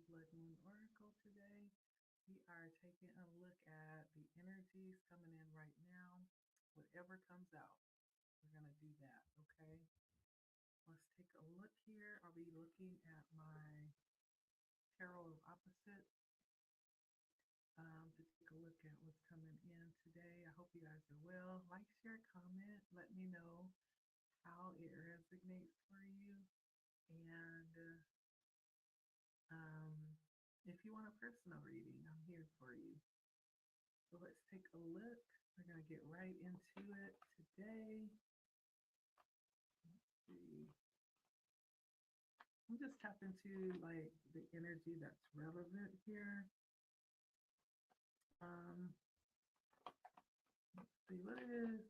Blood Moon Oracle today. We are taking a look at the energies coming in right now. Whatever comes out, we're going to do that, okay? Let's take a look here. I'll be looking at my tarot of opposites to take a look at what's coming in today. I hope you guys are well. Like, share, comment. Let me know how it resonates for you. And if you want a personal reading, I'm here for you. So let's take a look. We're going to get right into it today. Let's see. I'll just tap into like the energy that's relevant here. Let's see what it is.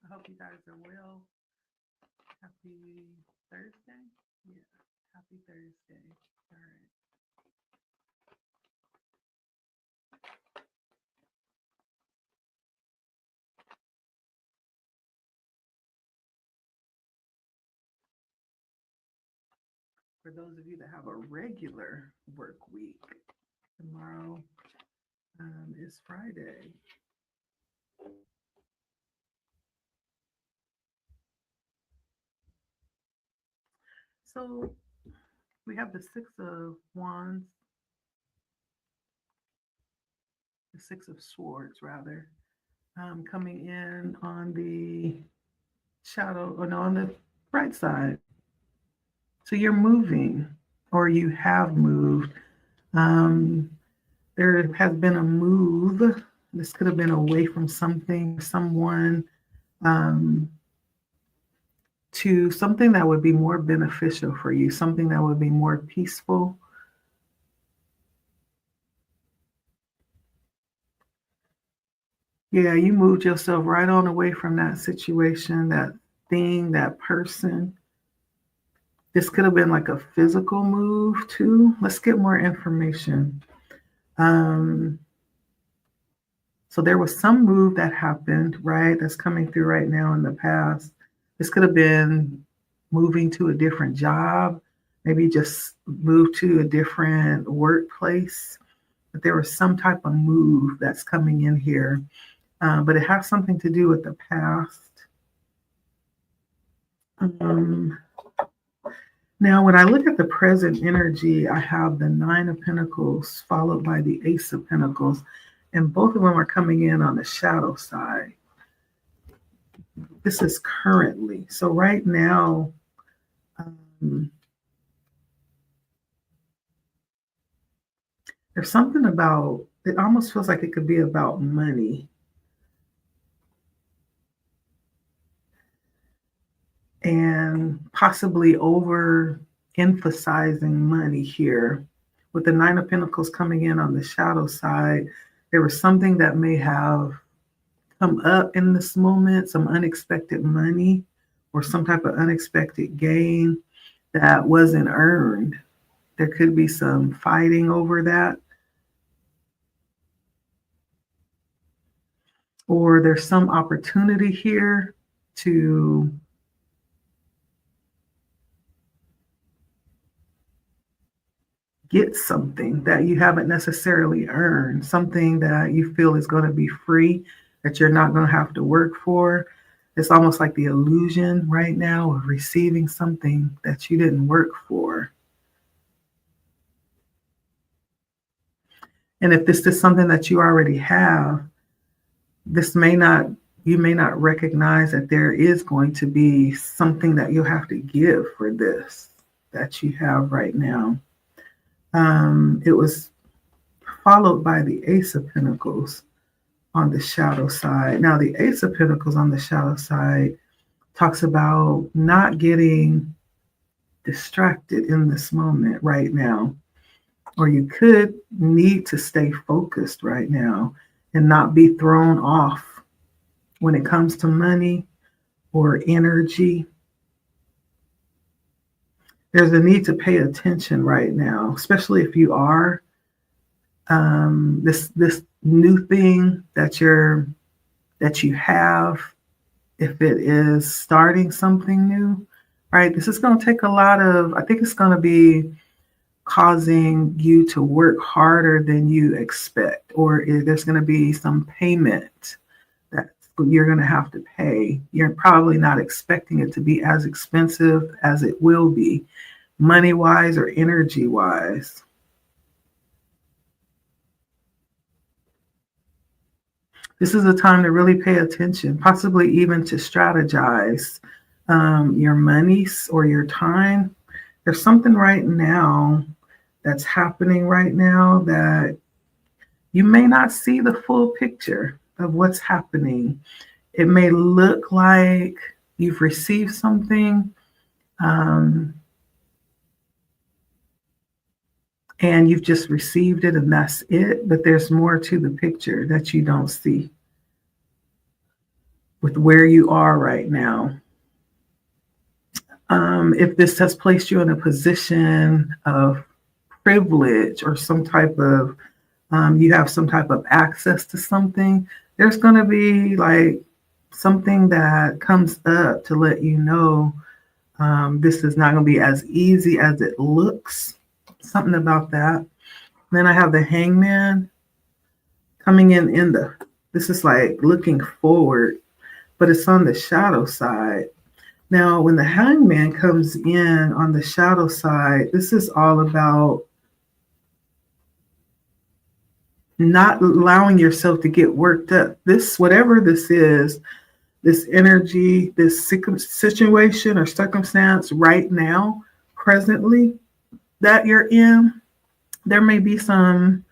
I hope you guys are well. Happy Thursday. Yeah, happy Thursday. All right. For those of you that have a regular work week, tomorrow is Friday. So we have the Six of Wands, the Six of Swords, rather, coming in on the shadow, or no, on the right side. So you're moving, or you have moved. There has been a move. This could have been away from something, someone, to something that would be more beneficial for you, something that would be more peaceful. Yeah, you moved yourself right on away from that situation, that thing, that person. This could have been like a physical move too. Let's get more information. Um, so there was some move that happened, right? That's coming through right now in the past. This could have been moving to a different job, maybe just move to a different workplace. But there was some type of move that's coming in here. But it has something to do with the past. Now, when I look at the present energy, I have the Nine of Pentacles followed by the Ace of Pentacles, and both of them are coming in on the shadow side. This is currently. So right now, there's something about, it almost feels like it could be about money. And possibly over emphasizing money here. With the Nine of Pentacles coming in on the shadow side, there was something that may have come up in this moment, some unexpected money or some type of unexpected gain that wasn't earned. There could be some fighting over that. Or there's some opportunity here to get something that you haven't necessarily earned, something that you feel is going to be free, that you're not going to have to work for. It's almost like the illusion right now of receiving something that you didn't work for. And if this is something that you already have, you may not recognize that there is going to be something that you'll have to give for this that you have right now. It was followed by the Ace of Pentacles on the shadow side. Now, the Ace of Pentacles on the shadow side talks about not getting distracted in this moment right now. Or you could need to stay focused right now and not be thrown off when it comes to money or energy. There's a need to pay attention right now, especially if you are this new thing that you have if it is starting something new, right? This is going to take a lot of, I think it's going to be causing you to work harder than you expect, or there's going to be some payment that you're going to have to pay. You're probably not expecting it to be as expensive as it will be, money wise or energy wise. This is a time to really pay attention, possibly even to strategize your monies or your time. There's something right now that's happening right now that you may not see the full picture of what's happening. It may look like you've received something and you've just received it and that's it, but there's more to the picture that you don't see with where you are right now. If this has placed you in a position of privilege or some type of, you have some type of access to something, there's going to be like something that comes up to let you know this is not going to be as easy as it looks. Something about that. Then I have the hangman coming in this is like looking forward, but it's on the shadow side. Now, when the hangman comes in on the shadow side, this is all about not allowing yourself to get worked up. This, whatever this is, this energy, this situation or circumstance right now, presently, that you're in, there may be some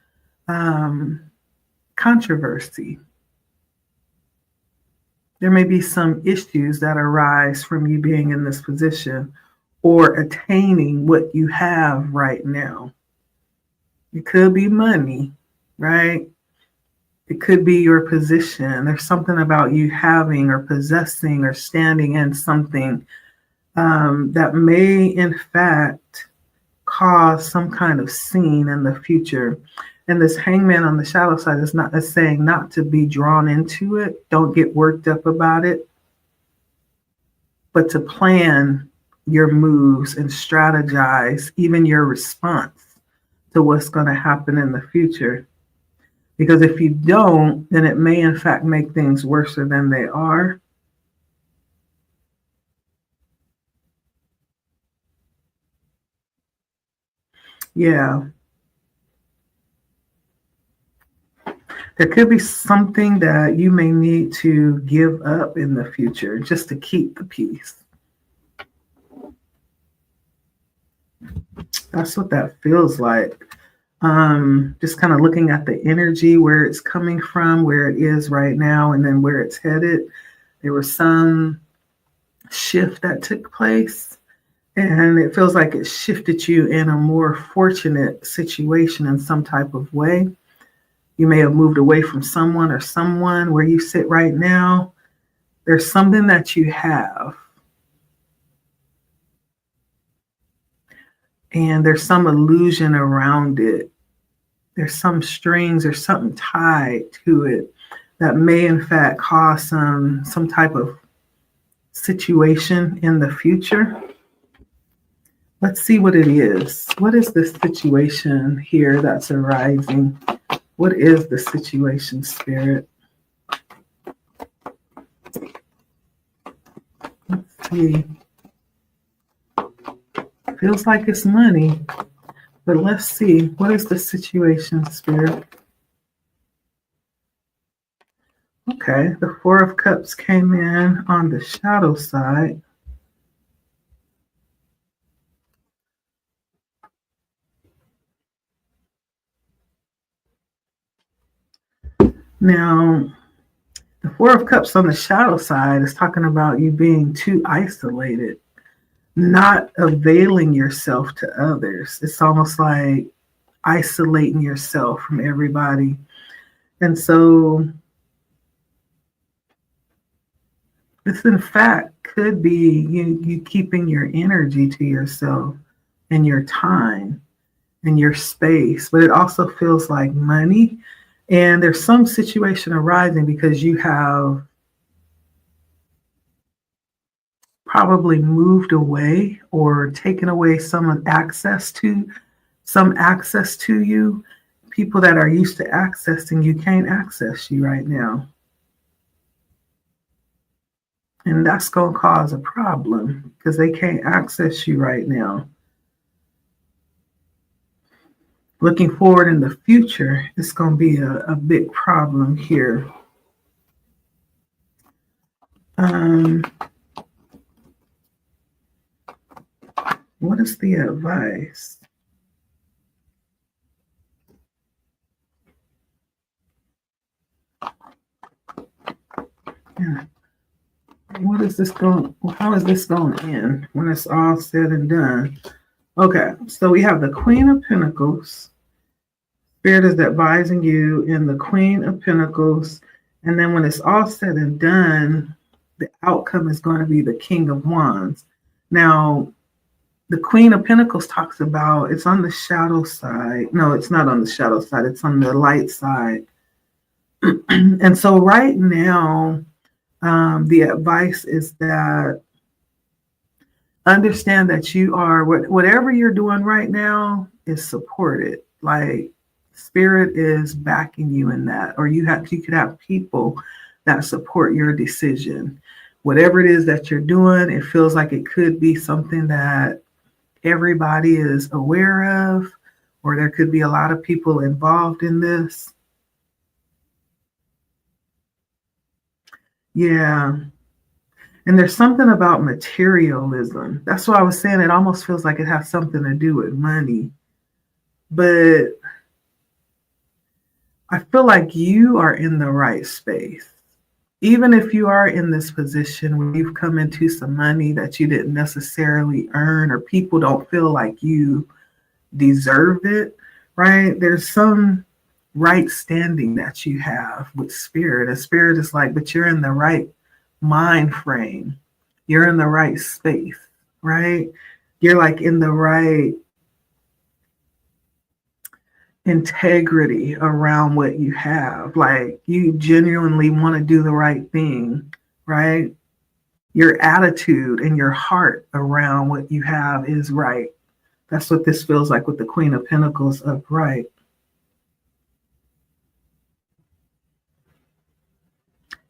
controversy. There may be some issues that arise from you being in this position or attaining what you have right now. It could be money, right? It could be your position. There's something about you having or possessing or standing in something that may, in fact, cause some kind of scene in the future. And this hangman on the shadow side is saying not to be drawn into it. Don't get worked up about it, but to plan your moves and strategize even your response to what's going to happen in the future. Because if you don't, then it may in fact make things worse than they are. Yeah. There could be something that you may need to give up in the future just to keep the peace. That's what that feels like. Just kind of looking at the energy, where it's coming from, where it is right now, and then where it's headed. There was some shift that took place, and it feels like it shifted you in a more fortunate situation in some type of way. You may have moved away from someone or someone. Where you sit right now, there's something that you have. And there's some illusion around it. There's some strings or something tied to it that may in fact cause some type of situation in the future. Let's see what it is. What is this situation here that's arising? What is the situation, Spirit? Let's see. Feels like it's money, but let's see. What is the situation, Spirit? Okay, the Four of Cups came in on the shadow side. Now, the Four of Cups on the shadow side is talking about you being too isolated, not availing yourself to others. It's almost like isolating yourself from everybody. And so this, in fact, could be you keeping your energy to yourself and your time and your space. But it also feels like money. And there's some situation arising because you have probably moved away or taken away some access to you. People that are used to accessing you can't access you right now. And that's going to cause a problem because they can't access you right now. Looking forward in the future, it's going to be a big problem here. What is the advice? Yeah. What is this going? How is this going to end when it's all said and done? Okay, so we have the Queen of Pentacles. Spirit is advising you in the Queen of Pentacles, and then when it's all said and done, the outcome is going to be the King of Wands. Now, the Queen of Pentacles talks about it's on the shadow side. No, it's not on the shadow side. It's on the light side. And so right now, the advice is that understand that you are, whatever you're doing right now is supported. Like Spirit is backing you in that, or you could have people that support your decision. Whatever it is that you're doing, it feels like it could be something that everybody is aware of, or there could be a lot of people involved in this. Yeah. And there's something about materialism. That's why I was saying it almost feels like it has something to do with money. But I feel like you are in the right space. Even if you are in this position where you've come into some money that you didn't necessarily earn, or people don't feel like you deserve it, right? There's some right standing that you have with Spirit. And Spirit is like, but you're in the right mind frame. You're in the right space, right? You're like in the right integrity around what you have. Like you genuinely want to do the right thing, right? Your attitude and your heart around what you have is right. That's what this feels like with the Queen of Pentacles upright.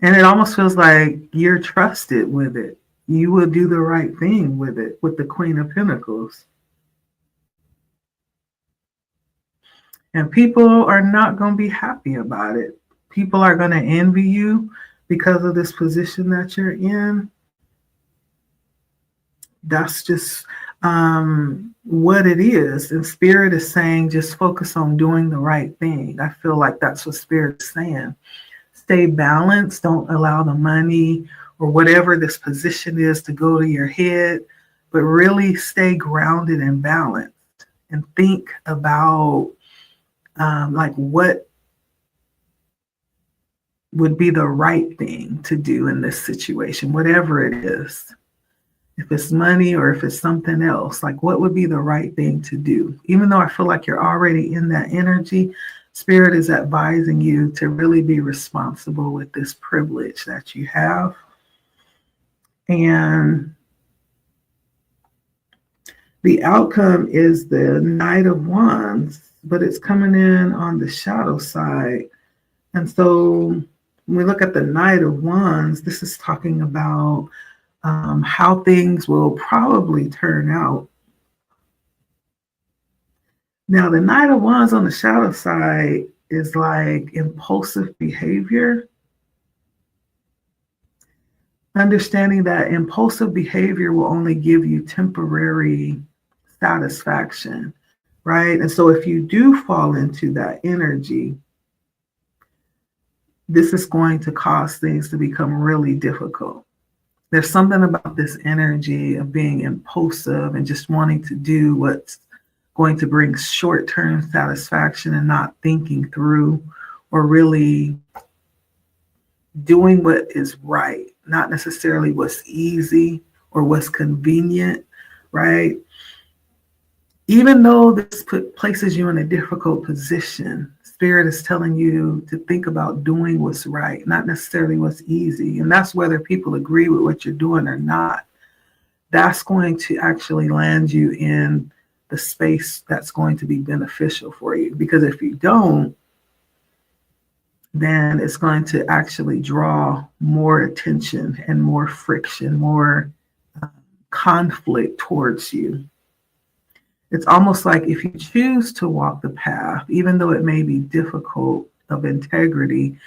And it almost feels like you're trusted with it. You will do the right thing with it, with the Queen of Pentacles. And people are not going to be happy about it. People are going to envy you because of this position that you're in. That's just what it is. And Spirit is saying, just focus on doing the right thing. I feel like that's what Spirit is saying. Stay balanced. Don't allow the money or whatever this position is to go to your head, but really stay grounded and balanced and think about like what would be the right thing to do in this situation, whatever it is. If it's money or if it's something else, like what would be the right thing to do? Even though I feel like you're already in that energy, Spirit is advising you to really be responsible with this privilege that you have. And the outcome is the Knight of Wands, but it's coming in on the shadow side. And so when we look at the Knight of Wands, this is talking about how things will probably turn out. Now, the Knight of Wands on the shadow side is like impulsive behavior. Understanding that impulsive behavior will only give you temporary satisfaction, right? And so if you do fall into that energy, this is going to cause things to become really difficult. There's something about this energy of being impulsive and just wanting to do what's going to bring short-term satisfaction and not thinking through or really doing what is right, not necessarily what's easy or what's convenient, right? Even though this places you in a difficult position, Spirit is telling you to think about doing what's right, not necessarily what's easy. And that's whether people agree with what you're doing or not. that's going to actually land you in the space that's going to be beneficial for you. Because if you don't, then it's going to actually draw more attention and more friction, more conflict towards you. It's almost like if you choose to walk the path, even though it may be difficult, of integrity,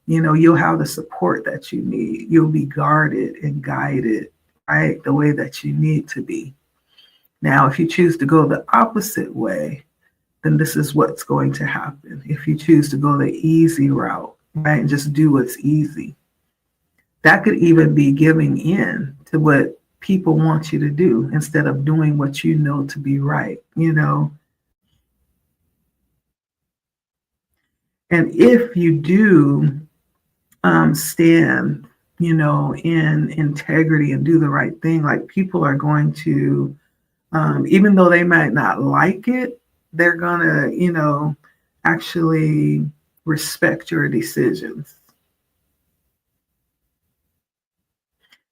you'll have the support that you need. You'll be guarded and guided, right, the way that you need to be. Now, if you choose to go the opposite way, then this is what's going to happen. If you choose to go the easy route, right, and just do what's easy, that could even be giving in to what people want you to do instead of doing what you know to be right. And if you do stand, in integrity and do the right thing, like people are going to, even though they might not like it, they're gonna, actually respect your decisions.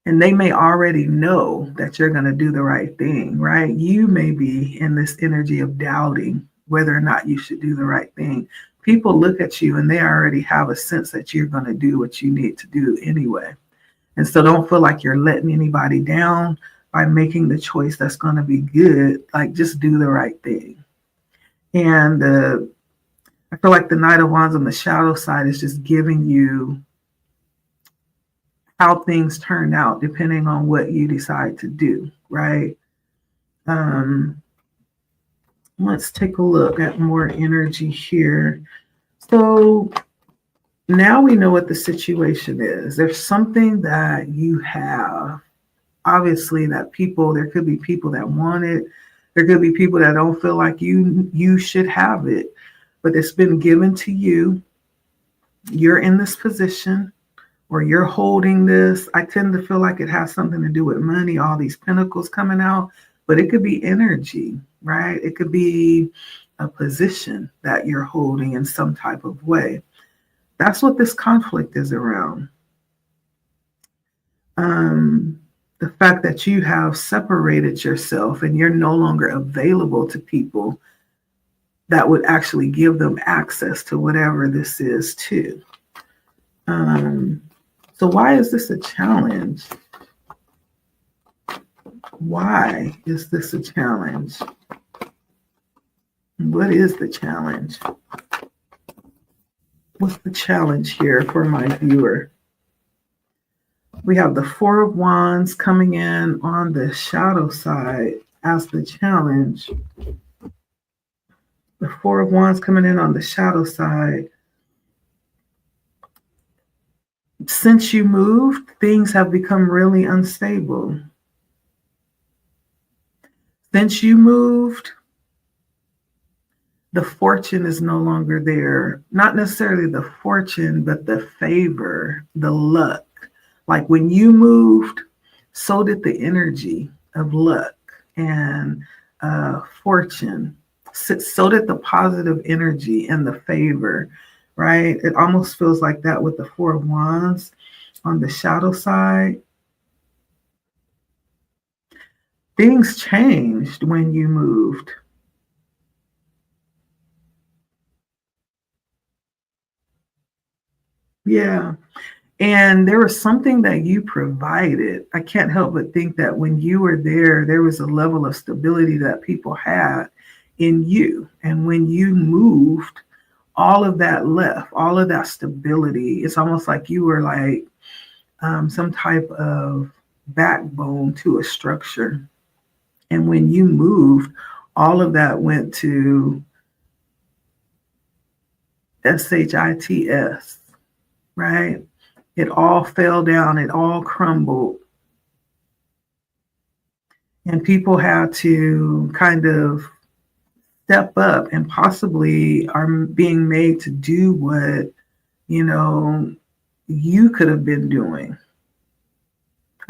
And they may already know that you're going to do the right thing, right? You may be in this energy of doubting whether or not you should do the right thing. People look at you and they already have a sense that you're going to do what you need to do anyway. And so don't feel like you're letting anybody down by making the choice that's going to be good. Like, just do the right thing. And I feel like the Knight of Wands on the shadow side is just giving you how things turn out depending on what you decide to do, right? Let's take a look at more energy here. So now we know what the situation is. There's something that you have. Obviously, there could be people that want it. There could be people that don't feel like you should have it, but it's been given to you. You're in this position, or you're holding this. I tend to feel like it has something to do with money, all these pentacles coming out, but it could be energy, right? It could be a position that you're holding in some type of way. That's what this conflict is around. The fact that you have separated yourself and you're no longer available to people that would actually give them access to whatever this is too. So why is this a challenge? Why is this a challenge? What is the challenge? What's the challenge here for my viewer? We have the Four of Wands coming in on the shadow side as the challenge. The Four of Wands coming in on the shadow side. Since you moved, things have become really unstable. Since you moved, the fortune is no longer there. Not necessarily the fortune, but the favor, the luck. Like when you moved, so did the energy of luck and fortune. So did the positive energy and the favor, right? It almost feels like that with the Four of Wands on the shadow side. Things changed when you moved. Yeah. And there was something that you provided. I can't help but think that when you were there, there was a level of stability that people had in you. And when you moved, all of that left, all of that stability. It's almost like you were like some type of backbone to a structure. And when you moved, all of that went to SHITS, right? It all fell down, it all crumbled. And people had to kind of step up and possibly are being made to do what, you could have been doing.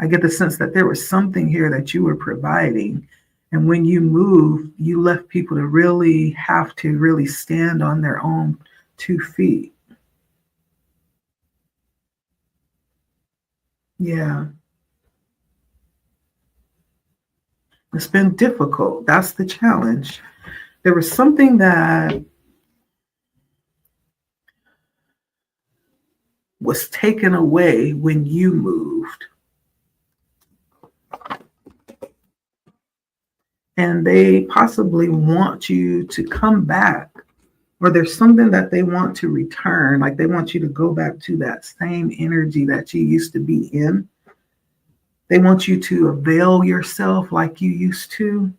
I get the sense that there was something here that you were providing. And when you moved, you left people to really have to really stand on their own 2 feet. Yeah. It's been difficult. That's the challenge. There was something that was taken away when you moved. And they possibly want you to come back, or there's something that they want to return. Like they want you to go back to that same energy that you used to be in. They want you to avail yourself like you used to.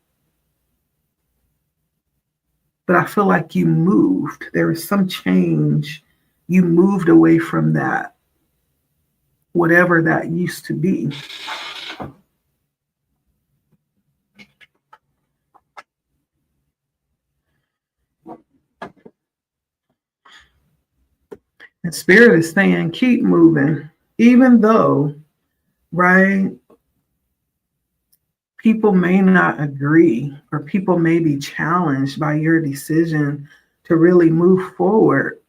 But I feel like you moved. There is some change. You moved away from that, whatever that used to be. And Spirit is saying, keep moving, even though, right, people may not agree or people may be challenged by your decision to really move forward.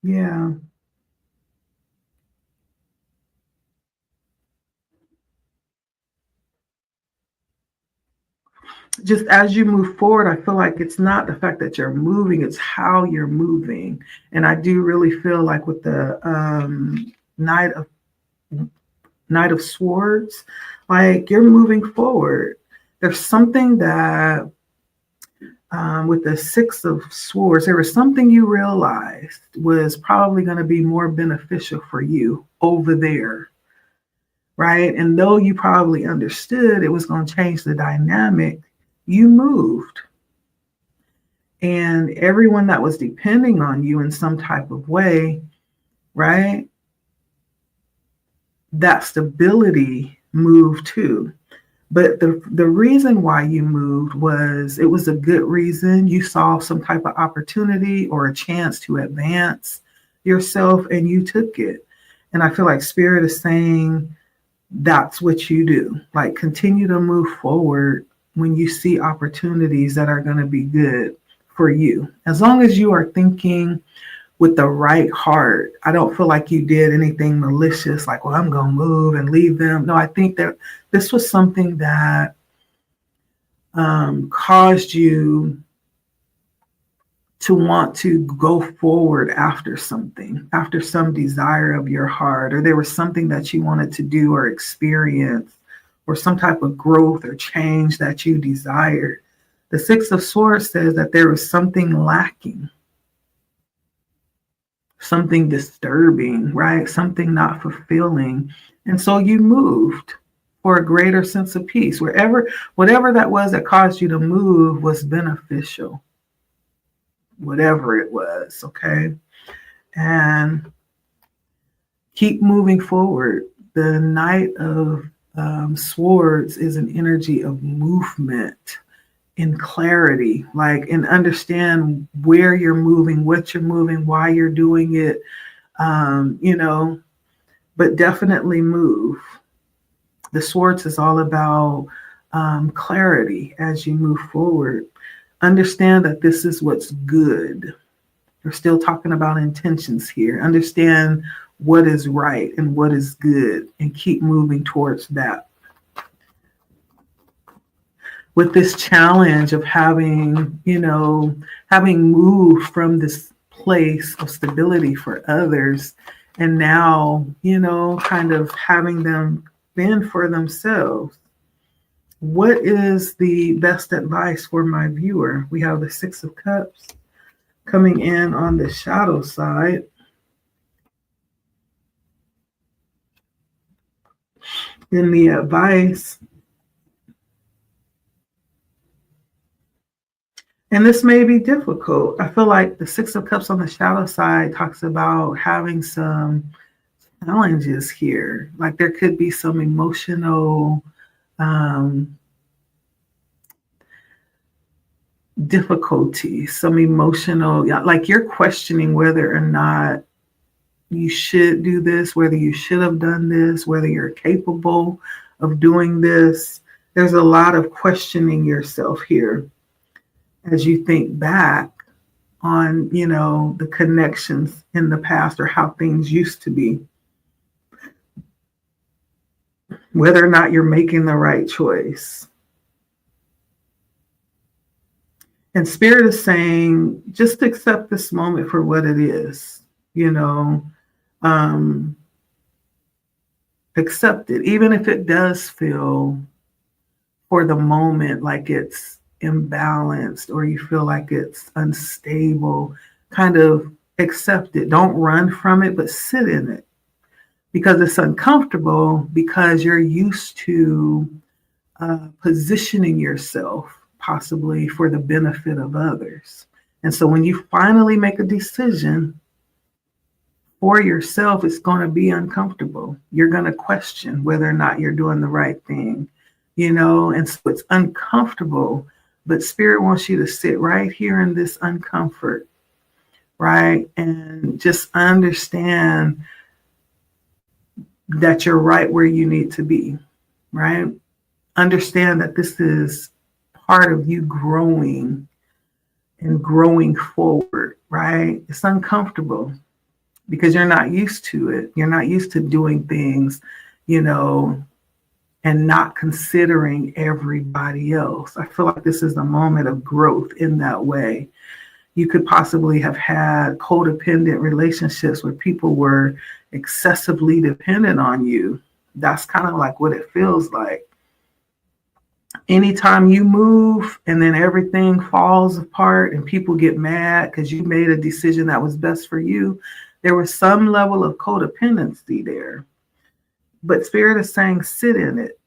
Yeah. Just as you move forward, I feel like it's not the fact that you're moving, it's how you're moving. And I do really feel like with the Knight of Swords, like you're moving forward. There's something that with the Six of Swords, there was something you realized was probably going to be more beneficial for you over there, right? And though you probably understood it was going to change the dynamic, you moved. And everyone that was depending on you in some type of way, right? That stability moved too. But the reason why you moved was it was a good reason. You saw some type of opportunity or a chance to advance yourself and you took it. And I feel like Spirit is saying that's what you do. Like continue to move forward when you see opportunities that are going to be good for you. As long as you are thinking with the right heart. I don't feel like you did anything malicious, like, well, I'm going to move and leave them. No, I think that this was something that caused you to want to go forward after something, after some desire of your heart, or there was something that you wanted to do or experience, or some type of growth or change that you desired. The Six of Swords says that there was something lacking, something disturbing, right? Something not fulfilling. And so you moved for a greater sense of peace. Whatever that was that caused you to move was beneficial, whatever it was, okay? And keep moving forward. The Knight of Swords is an energy of movement in clarity, like, and understand where you're moving, what you're moving, why you're doing it, but definitely move. The Swords is all about clarity as you move forward. Understand that this is what's good. We're still talking about intentions here. Understand what is right and what is good and keep moving towards that. With this challenge of having moved from this place of stability for others and now, kind of having them fend for themselves. What is the best advice for my viewer? We have the Six of Cups coming in on the shadow side. In the advice, and this may be difficult. I feel like the Six of Cups on the shadow side talks about having some challenges here. Like there could be some emotional difficulty, some emotional, like you're questioning whether or not you should do this, whether you should have done this, whether you're capable of doing this. There's a lot of questioning yourself here as you think back on, the connections in the past or how things used to be. whether or not you're making the right choice. And Spirit is saying, just accept this moment for what it is, um, accept it, even if it does feel for the moment like it's imbalanced or you feel like it's unstable. Kind of accept it. Don't run from it, but sit in it, because it's uncomfortable, because you're used to positioning yourself possibly for the benefit of others. And so when you finally make a decision for yourself, it's going to be uncomfortable. You're going to question whether or not you're doing the right thing, and so it's uncomfortable, but Spirit wants you to sit right here in this uncomfort, right? And just understand that you're right where you need to be, right? Understand that this is part of you growing and growing forward, right? It's uncomfortable because you're not used to it. You're not used to doing things, and not considering everybody else. I feel like this is a moment of growth in that way. You could possibly have had codependent relationships where people were excessively dependent on you. That's kind of like what it feels like. Anytime you move and then everything falls apart and people get mad because you made a decision that was best for you, there was some level of codependency there. But Spirit is saying, sit in it.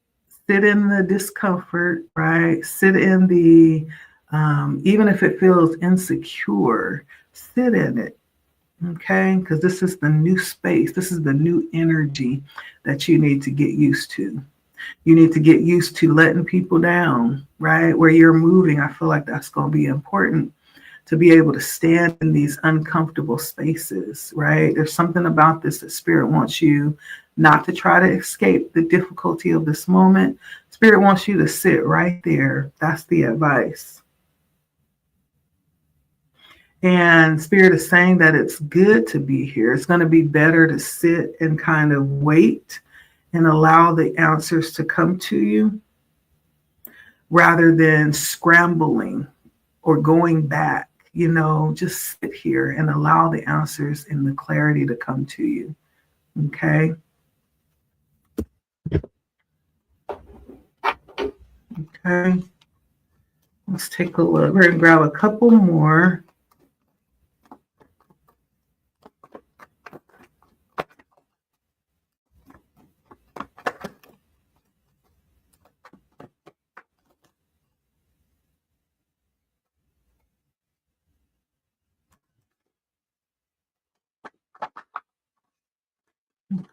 Sit in the discomfort, right? Sit in the, even if it feels insecure, sit in it, okay? Because this is the new space. This is the new energy that you need to get used to. You need to get used to letting people down, right? Where you're moving, I feel like that's going to be important, to be able to stand in these uncomfortable spaces, right? There's something about this that Spirit wants you not to try to escape the difficulty of this moment. Spirit wants you to sit right there. That's the advice. And Spirit is saying that it's good to be here. It's going to be better to sit and kind of wait and allow the answers to come to you rather than scrambling or going back. Just sit here and allow the answers and the clarity to come to you. Okay. Okay. Let's take a look. We're going to grab a couple more.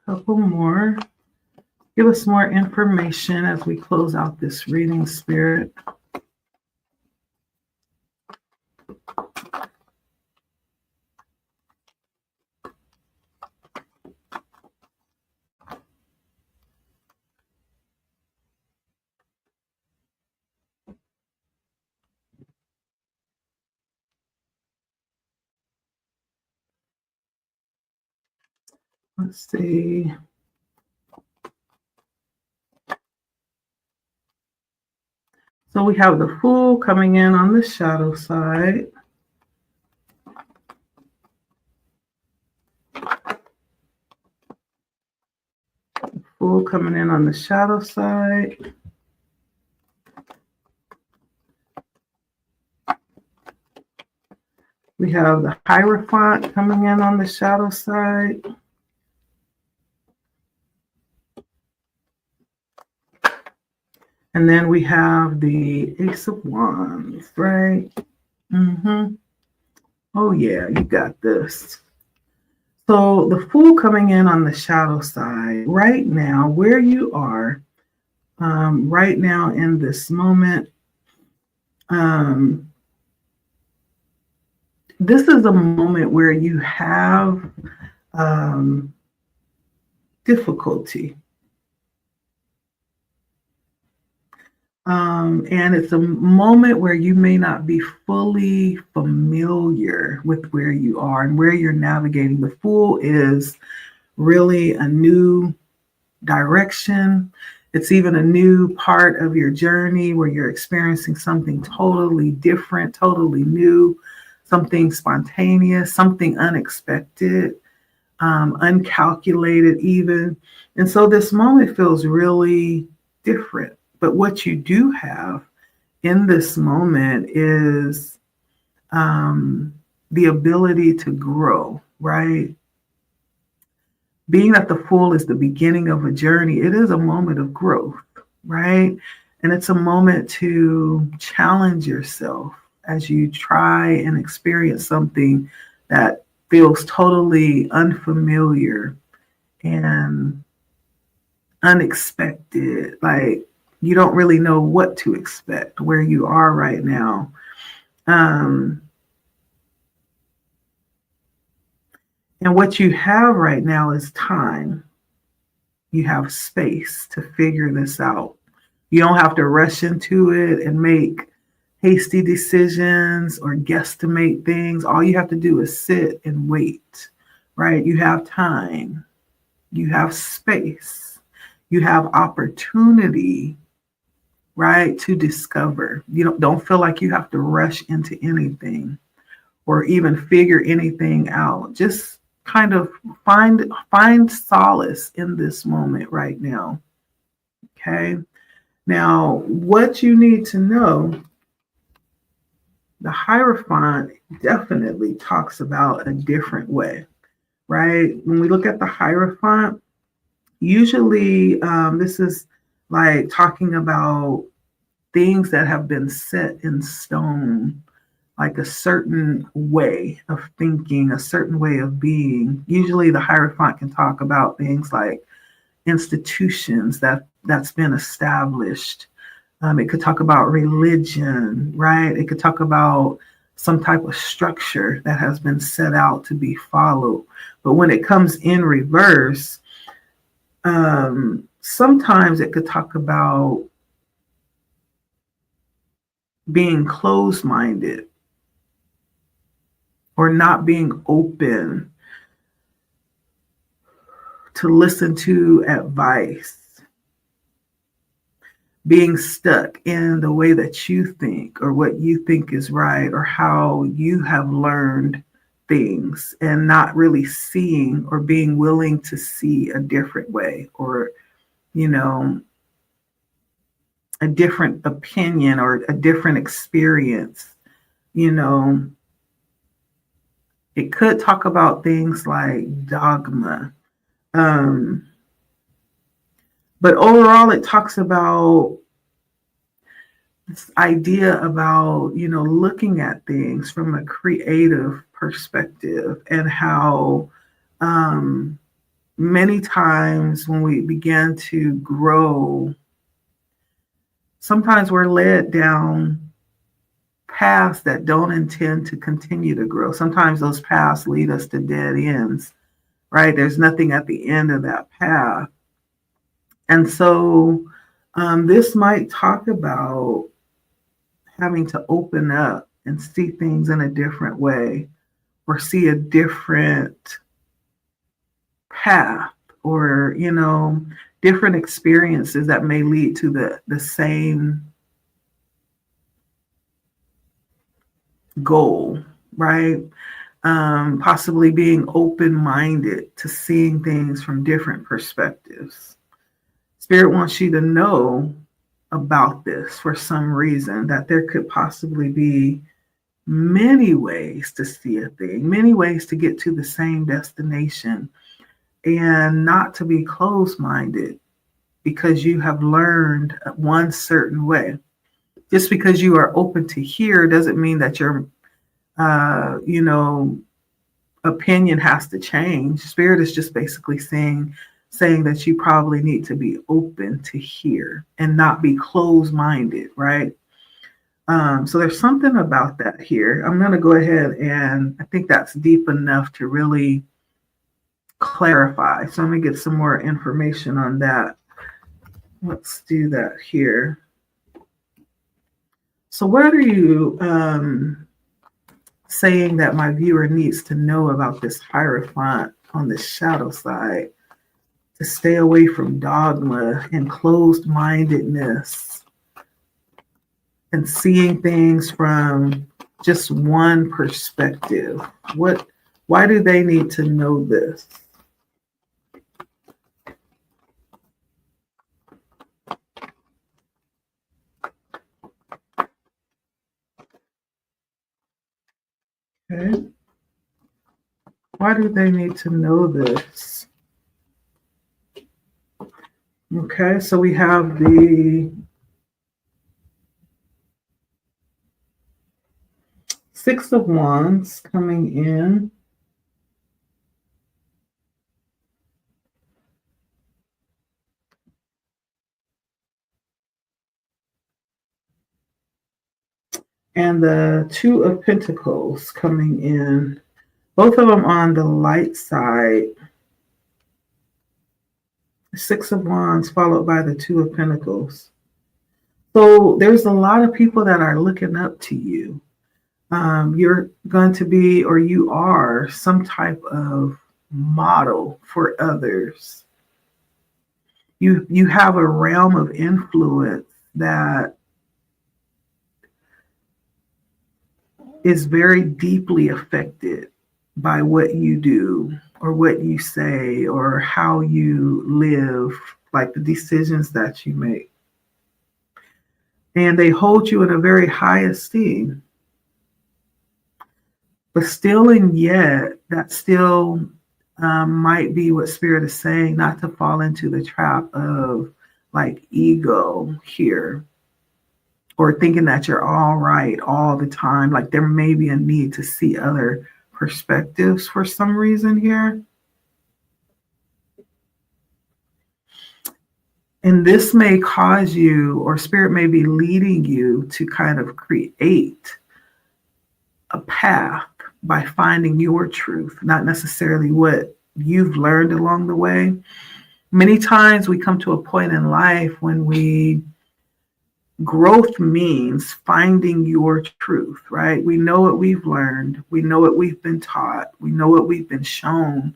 Couple more. Give us more information as we close out this reading, Spirit. Let's see. So we have the Fool coming in on the shadow side. Fool coming in on the shadow side. We have the Hierophant coming in on the shadow side. And then we have the Ace of Wands, right? Oh, yeah, you got this. So the Fool coming in on the shadow side right now, where you are, right now in this moment, this is a moment where you have difficulty. And it's a moment where you may not be fully familiar with where you are and where you're navigating. The Fool is really a new direction. It's even a new part of your journey where you're experiencing something totally different, totally new, something spontaneous, something unexpected, uncalculated even. And so this moment feels really different. But what you do have in this moment is the ability to grow, right? Being that the Fool is the beginning of a journey, it is a moment of growth, right? And it's a moment to challenge yourself as you try and experience something that feels totally unfamiliar and unexpected. Like you don't really know what to expect where you are right now. Um, and what you have right now is time. You have space to figure this out. You don't have to rush into it and make hasty decisions or guesstimate things. All you have to do is sit and wait, right? You have time. You have space. You have opportunity, right, to discover. You don't feel like you have to rush into anything or even figure anything out. Just kind of find solace in this moment right now. Okay. Now, what you need to know, the Hierophant definitely talks about a different way, right? When we look at the Hierophant, usually this is like talking about things that have been set in stone, like a certain way of thinking, a certain way of being. Usually the Hierophant can talk about things like institutions that's been established. It could talk about religion, right? It could talk about some type of structure that has been set out to be followed. But when it comes in reverse, sometimes it could talk about being closed-minded or not being open to listen to advice, being stuck in the way that you think or what you think is right or how you have learned things and not really seeing or being willing to see a different way or, you know, a different opinion or a different experience. You know, it could talk about things like dogma. But overall, it talks about this idea about, you know, looking at things from a creative perspective and how many times when we begin to grow, sometimes we're led down paths that don't intend to continue to grow. Sometimes those paths lead us to dead ends, right? There's nothing at the end of that path. And so this might talk about having to open up and see things in a different way or see a different path or, you know, different experiences that may lead to the same goal, right? Possibly being open-minded to seeing things from different perspectives. Spirit wants you to know about this for some reason, that there could possibly be many ways to see a thing, many ways to get to the same destination, and not to be closed-minded because you have learned one certain way. Just because you are open to hear doesn't mean that your you know, opinion has to change. Spirit is just basically saying that you probably need to be open to hear and not be closed-minded, right? So there's something about that here. I'm going to go ahead and I think that's deep enough to really clarify. So let me get some more information on that. Let's do that here. So what are you saying that my viewer needs to know about this Hierophant on the shadow side? to stay away from dogma and closed-mindedness and seeing things from just one perspective. Why do they need to know this? Okay. Why do they need to know this? Okay, so we have the Six of Wands coming in. And the Two of Pentacles coming in. Both of them on the light side. Six of Wands followed by the Two of Pentacles. So there's a lot of people that are looking up to you. You're going to be, or you are, some type of model for others. You have a realm of influence that is very deeply affected by what you do or what you say or how you live, like the decisions that you make. And they hold you in a very high esteem. But still and yet, that still might be what Spirit is saying, not to fall into the trap of like ego here or thinking that you're all right all the time. Like there may be a need to see other perspectives for some reason here. And this may cause you, or Spirit may be leading you to kind of create a path by finding your truth, not necessarily what you've learned along the way. Many times we come to a point in life when growth means finding your truth, right? We know what we've learned. We know what we've been taught. We know what we've been shown.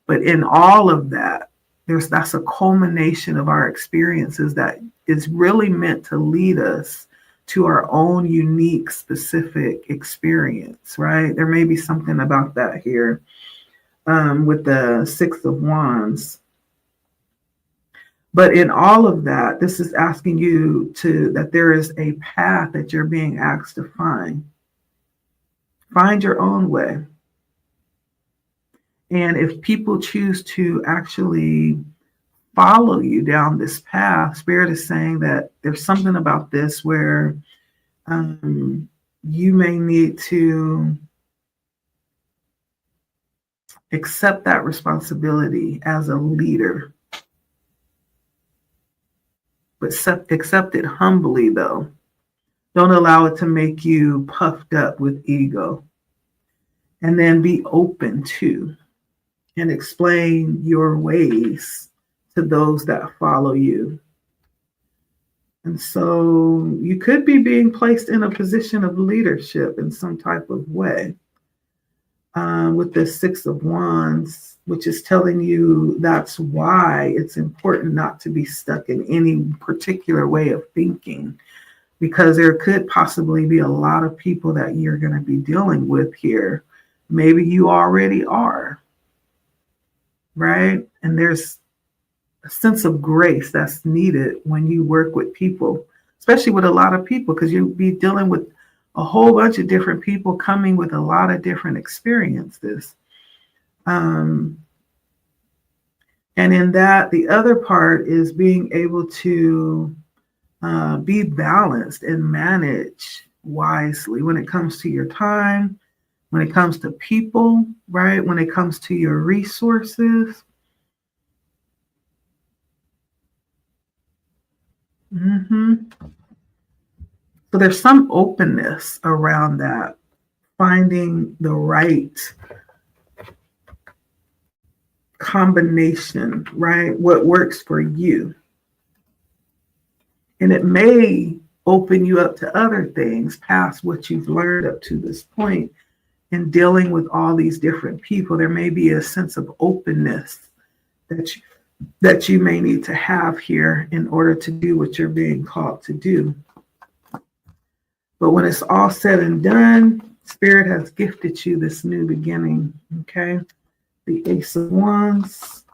But in all of that, that's a culmination of our experiences that is really meant to lead us to our own unique, specific experience, right? There may be something about that here with the Six of Wands. But in all of that, this is asking you that there is a path that you're being asked to find. Find your own way. And if people choose to actually follow you down this path, Spirit is saying that there's something about this where you may need to accept that responsibility as a leader. But accept it humbly, though. Don't allow it to make you puffed up with ego. And then be open to and explain your ways to those that follow you. And so you could be being placed in a position of leadership in some type of way with the Six of Wands, which is telling you that's why it's important not to be stuck in any particular way of thinking, because there could possibly be a lot of people that you're going to be dealing with here. Maybe you already are, right? And there's a sense of grace that's needed when you work with people, especially with a lot of people, because you'll be dealing with a whole bunch of different people coming with a lot of different experiences. And in that, the other part is being able to be balanced and manage wisely when it comes to your time, when it comes to people, right? When it comes to your resources. So there's some openness around that, finding the right combination, right? What works for you. And it may open you up to other things past what you've learned up to this point in dealing with all these different people. There may be a sense of openness that that you may need to have here in order to do what you're being called to do. But when it's all said and done, Spirit has gifted you this new beginning, okay? The Ace of Wands.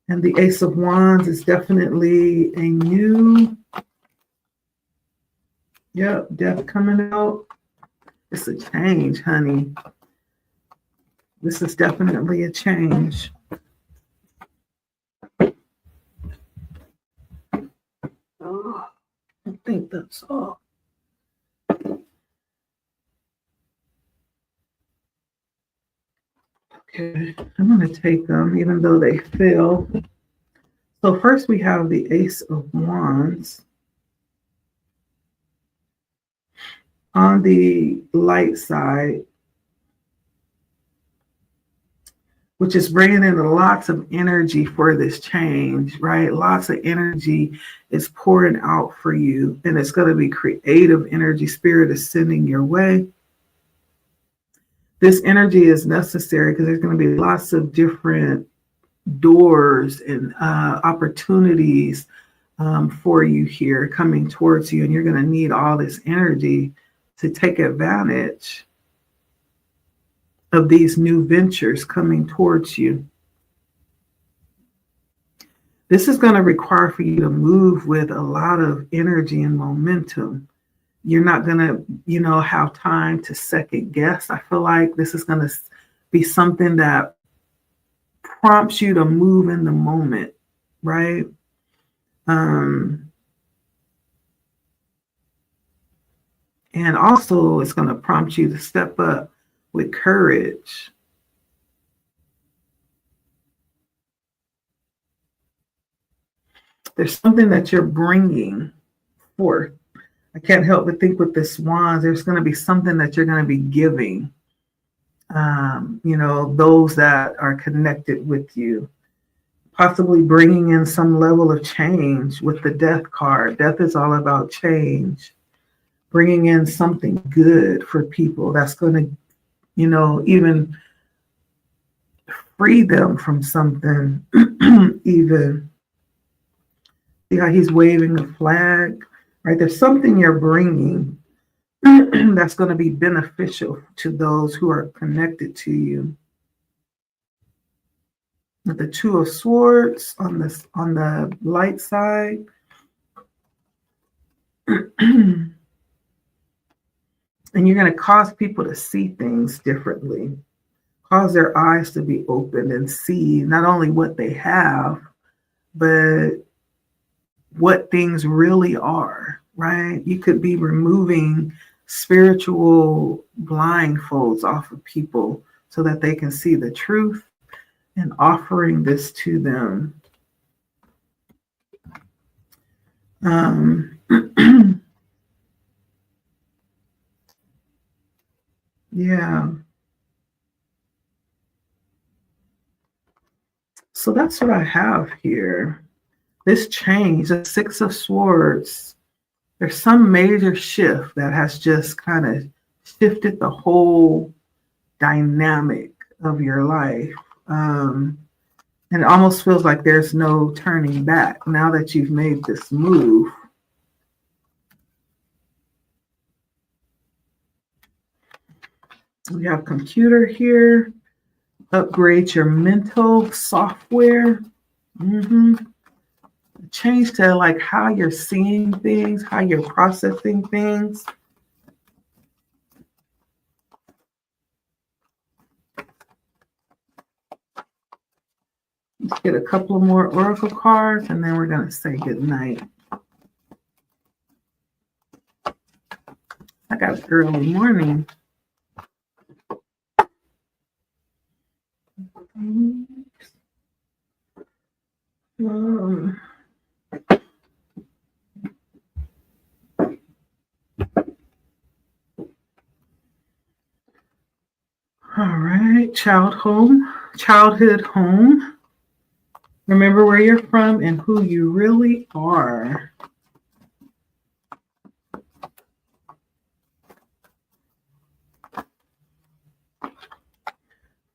And the Ace of Wands is definitely a new, death coming out. It's a change, honey. This is definitely a change. Oh, I think that's all. Okay, I'm going to take them even though they fail. So first we have the Ace of Wands. On the light side, which is bringing in lots of energy for this change, right? Lots of energy is pouring out for you, and it's going to be creative energy. Spirit is sending your way. This energy is necessary because there's going to be lots of different doors and opportunities for you here coming towards you, and you're going to need all this energy to take advantage of these new ventures coming towards you. This is going to require for you to move with a lot of energy and momentum. You're not going to, have time to second guess. I feel like this is going to be something that prompts you to move in the moment, right? And also it's going to prompt you to step up with courage. There's something that you're bringing forth. I can't help but think with this wands, there's going to be something that you're going to be giving, those that are connected with you, possibly bringing in some level of change with the death card. Death is all about change, bringing in something good for people that's going to, even free them from something, even. See how he's waving the flag, right? There's something you're bringing that's going to be beneficial to those who are connected to you. With the Two of Swords on the light side. And you're going to cause people to see things differently, cause their eyes to be opened and see not only what they have, but what things really are, right? You could be removing spiritual blindfolds off of people so that they can see the truth and offering this to them. Yeah. So that's what I have here. This change, the Six of Swords, there's some major shift that has just kind of shifted the whole dynamic of your life. And it almost feels like there's no turning back now that you've made this move. We have computer here. Upgrade your mental software. Change to like how you're seeing things, how you're processing things. Let's get a couple of more oracle cards and then we're going to say good night. I got an early morning. All right, childhood home. Remember where you're from and who you really are.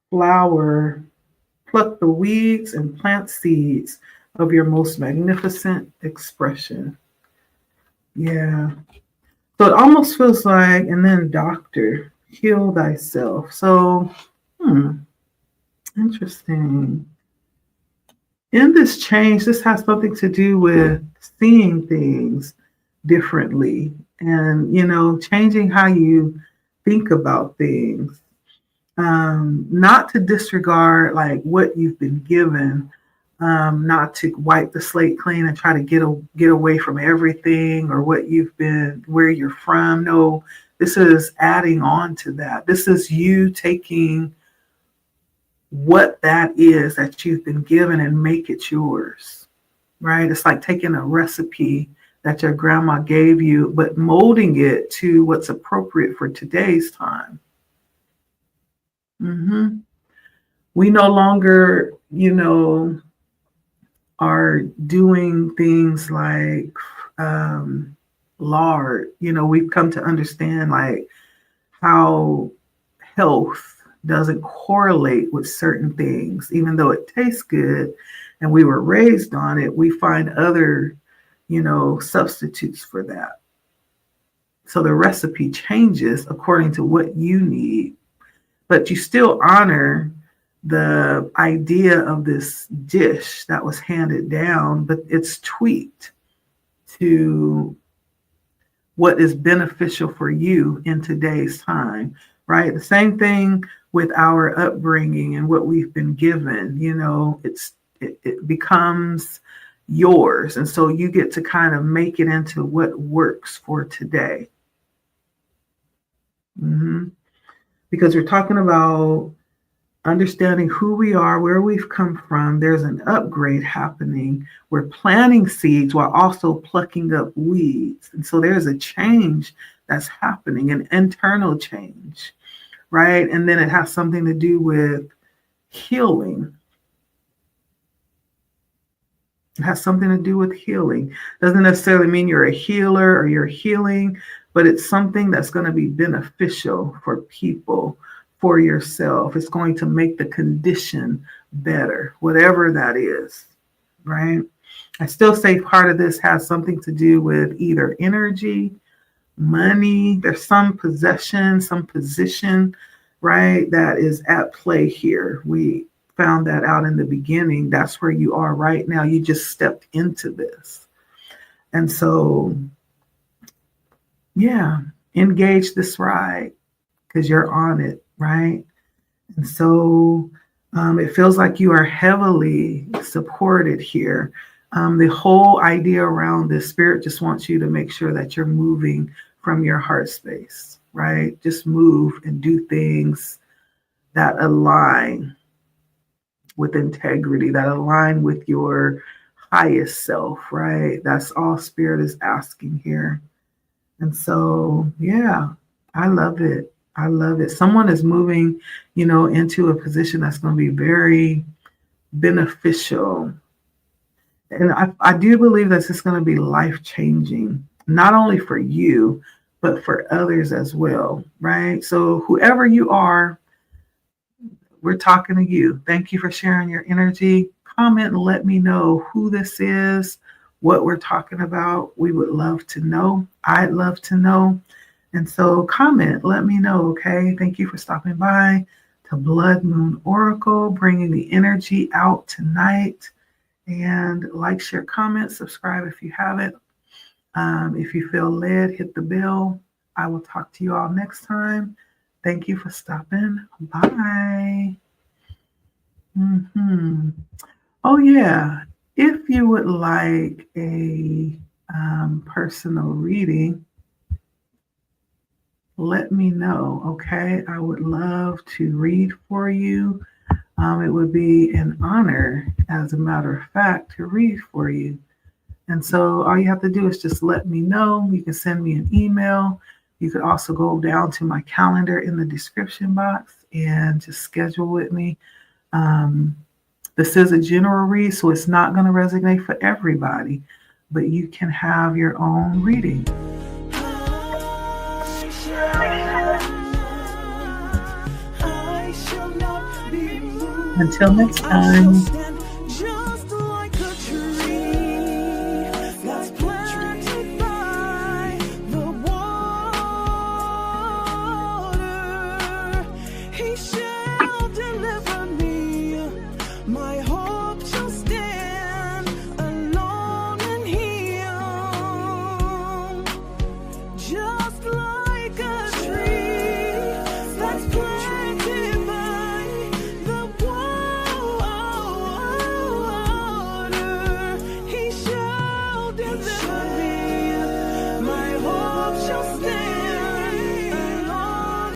Flower pluck the weeds and plant seeds of your most magnificent expression. Yeah. So it almost feels like, and then doctor, heal thyself. So, interesting. In this change, this has something to do with seeing things differently and, changing how you think about things. Not to disregard like what you've been given, not to wipe the slate clean and try to get away from everything or what you've been, where you're from. No, this is adding on to that. This is you taking what that is that you've been given and make it yours, right? It's like taking a recipe that your grandma gave you, but molding it to what's appropriate for today's time. We no longer, are doing things like lard. We've come to understand like how health doesn't correlate with certain things, even though it tastes good and we were raised on it, we find other, substitutes for that. So the recipe changes according to what you need, but you still honor the idea of this dish that was handed down, but it's tweaked to what is beneficial for you in today's time, right? The same thing with our upbringing and what we've been given, it becomes yours. And so you get to kind of make it into what works for today. Because we're talking about understanding who we are, where we've come from. There's an upgrade happening. We're planting seeds while also plucking up weeds. And so there's a change that's happening, an internal change, right? And then it has something to do with healing. It has something to do with healing. Doesn't necessarily mean you're a healer or you're healing, but it's something that's going to be beneficial for people, for yourself. It's going to make the condition better, whatever that is, right? I still say part of this has something to do with either energy, money. There's some possession, some position, right, that is at play here. We found that out in the beginning. That's where you are right now. You just stepped into this. And so, yeah, engage this ride because you're on it, right? And so it feels like you are heavily supported here. The whole idea around this, spirit just wants you to make sure that you're moving from your heart space, right? Just move and do things that align with integrity, that align with your highest self, right? That's all spirit is asking here. And so, yeah, I love it. I love it. Someone is moving, into a position that's going to be very beneficial. And I do believe that it's going to be life-changing, not only for you, but for others as well, right? So whoever you are, we're talking to you. Thank you for sharing your energy. Comment and let me know who this is, what we're talking about. We would love to know. I'd love to know. And so comment, let me know, okay? Thank you for stopping by to Blood Moon Oracle, bringing the energy out tonight. And like, share, comment, subscribe if you haven't. If you feel led, hit the bell. I will talk to you all next time. Thank you for stopping by. Oh, yeah. If you would like a personal reading, let me know, okay? I would love to read for you. It would be an honor, as a matter of fact, to read for you. And so all you have to do is just let me know. You can send me an email. You could also go down to my calendar in the description box and just schedule with me. This is a general read, so it's not going to resonate for everybody, but you can have your own reading. I shall not be moved. Until next time.